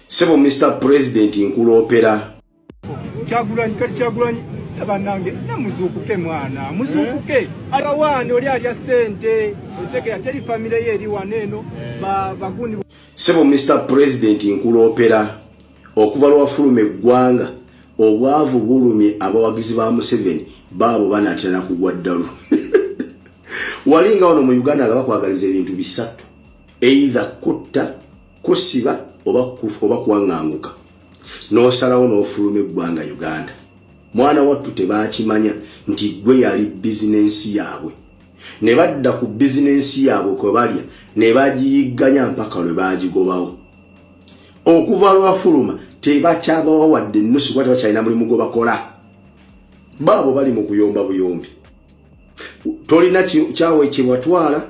Sebo Mr. President nkulopera Kyagulanyi abanange namuzukuke mwana muzukuke abawane oli alya sente oseke yateri family ye eri waneno bagundi. Sebo Mr. President nkulopera okuva lwafuluma eggwanga obwavu bulumye abawagizi ba Museveni baabo banatera kugwa ddalu. Walinga wano mu Uganda nga bakwagaliza ebintu bisatu, either kutta, kusiba oba kuwanganguka. N'osalawo n'ofuluma eggwanga Uganda. Mwana wattu tebakimanya nti gwe yali bizinensi yaabwe. Ne badda ku bizinensi yaabwe kwe balya ne bagiyigganya mpaka lwe bagigobawo. Okuva lwafuluma tebakyabawa wadde ennusu kuba tebakyalina mulimu gwe bakola. Baabo bali mu kuyomba buyombi. Tolina kyawe kyebatwala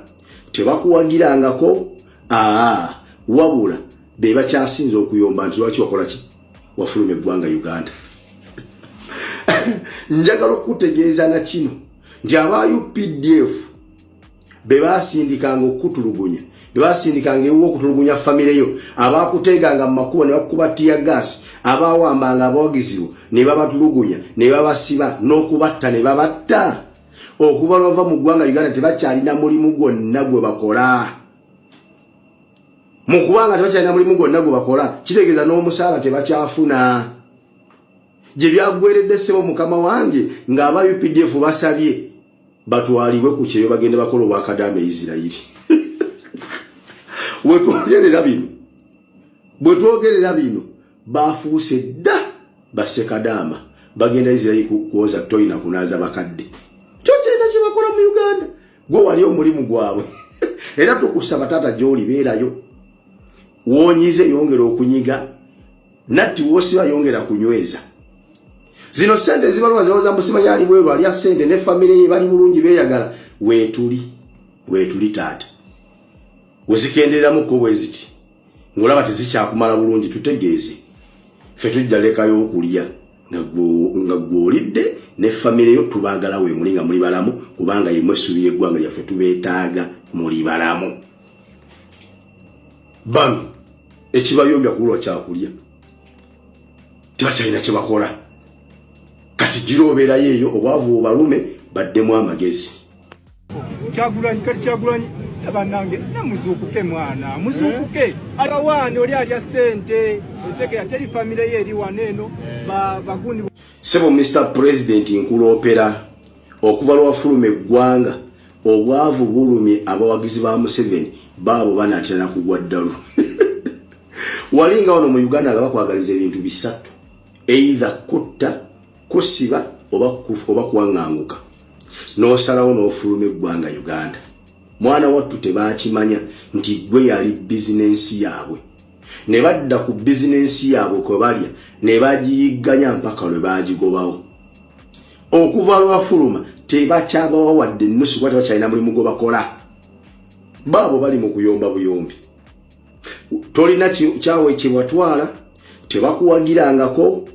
tebakuwagirangako wabula be bakyasinza okuyomba nti lwaki wakola ki wafuluma eggwanga Uganda. Njagala okutegeeza na kino nti aba UPDF be basindikanga okutulugunya, be basindikanga ewo okutulugunya family yo, abakuteganga mu makubo ne bakuba tear gas, abawambanga abawagiziwo ne babatulugunya ne babasiba n'okubatta ne babatta. Okuva lwava mu ggwanga Uganda tebakyalina mulimu gwonna gwe bakola. Mu kubanga tebakyalina mulimu gwonna gwe bakola kitegeeza n'omusaala tebakyafuna. Gye byagweredde ssebo mukama wange ng'aba UPDF basabye batwalibwe ku kyeyo bagende bakola obwakadaama Isirayiri. Bwe twogerera bino bafuuse dda basekadaama bagenda Isirayiri kuwoza toyina kunaaza bakadde. Kyokyeeta kye bakola mu Uganda gwe wali omulimu gwabwe. Era tukusaba taata gy'oli beerayo. Wonyize yongera okunyiga, natti wosiba yongera kunyweza. Zino sente zibalwa zawoza musima yali bweru alya sente ne family ye bali bulungi beeyagala. Weetuli taata. Wezikendereramu ko bweziti. Ngolaba tezikyakumala bulungi tutegeeze. Ffe tujja lekayo okulya nga gwolidde ne family yo tubagala we mulinga muli balamu kubanga yemwe subire eggwanga lyaffe tubeetaaga muli balamu. Bano ekibayombya kulwa kyakulya tebakyalina kye bakola. Kati girobeera yeeyo obwavu obalume baddemu amagezi. Kyagulanyi abanange namuzukuke mwana muzukuke abawane oli alya sente oseke yateri family ye eri waneno bagundi. Sebo Mr. President nkulopera okuva lwafuluma eggwanga obwavu bulumye abawagizi ba Museveni baabo banatera kugwa ddalu. Walinga wano mu Uganda nga bakwagaliza ebintu bisatu, either kutta, kusiba oba kuwanganguka. N'osalawo n'ofuluma eggwanga Uganda. Mwana wattu tebakimanya nti gwe yali bizinensi yaabwe. Ne badda ku bizinensi yaabwe kwe balya ne bagiyigganya mpaka lwe bagigobawo. Okuva lwafuluma tebakyabawa wadde ennusu kuba tebakyalina mulimu gwe bakola. Baabo bali mu kuyomba buyombi. Tolina kyawe kyebatwala tebakuwagirangako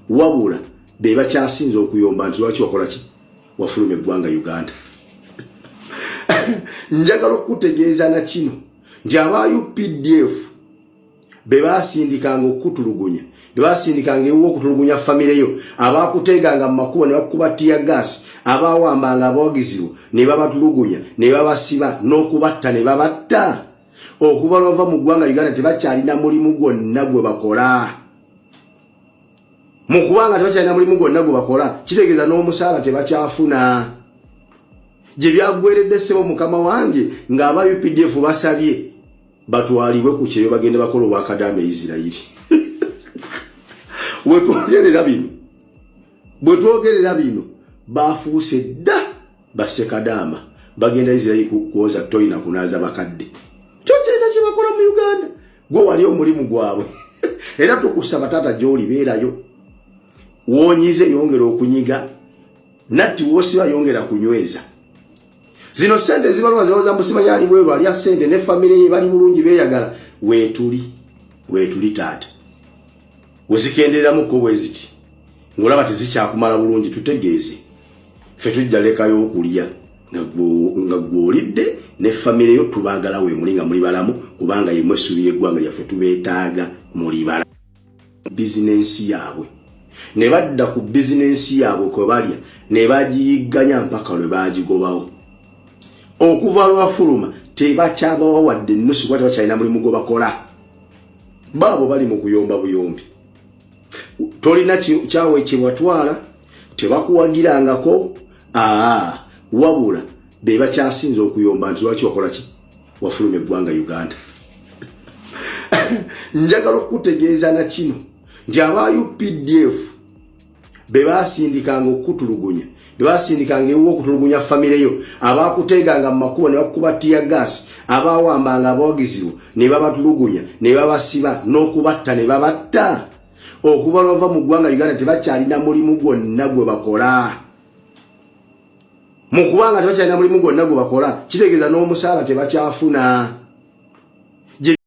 wabula be bakyasinza okuyomba nti lwaki wakola ki wafuluma eggwanga Uganda. Njagala okutegeeza na kino nti aba UPDF be basindikanga okutulugunya, be basindikanga ewo okutulugunya family yo, abakuteganga mu makubo ne bakuba tear gas, abawambanga abawagiziwo ne babatulugunya ne babasiba n'okubatta ne babatta. Okuva lwava mu ggwanga Uganda tebakyalina mulimu gwonna gwe bakola. Mu kubanga tebakyalina mulimu gwonna gwe bakola kitegeeza n'omusaala tebakyafuna. Gye byagweredde ssebo mukama wange ng'aba UPDF basabye batwalibwe ku kyeyo bagende bakola obwakadaama Isirayiri. Bwe twogerera bino bafuuse dda basekadaama bagenda Isirayiri kuwoza toyina kunaaza bakadde. Kyokyeeta kye bakola mu Uganda gwe wali omulimu gwabwe. Era tukusaba taata gy'oli beerayo. Wonyize yongera okunyiga, natti wosiba yongera kunyweza. Zino sente zibalwa zawoza musima yali bweru alya sente ne family ye bali bulungi beeyagala. Weetuli taata. Wezikendereramu ko bweziti. Ngolaba tezikyakumala bulungi tutegeeze. Ffe tujja lekayo okulya nga gwolidde ne family yo tubagala we mulinga muli balamu kubanga yemwe subire gwanga lyaffe tubetaaga muli balamu business yaabwe ne badda ku business yaabwe ko balya ne bagiyiganya mpaka lwe bagigobawo okuva lwafuluma tebakyabawa wadde nusu kwate bakyalina mulimu gwe bakola baabo bali mu kuyomba buyombi tolina kyawe kibatwala tebakuwagirangako wabula be bakyasinza okuyomba nti lwaki wakola ki wafuluma eggwanga Uganda njagala okutegeeza na kino nti aba UPDF be basindikanga okutulugunya be basindikanga ewo okutulugunya family yo abakuteganga mu makubo ne bakuba tear gas abawambanga abawagiziwo ne babatulugunya ne babasiba n'okubatta ne babatta okuva lwava mu ggwanga Uganda tebakyalina mulimu gwonna gwe bakola mu kubanga tebakyalina mulimu gwonna gwe bakola kitegeeza n'omusaala tebakyafuna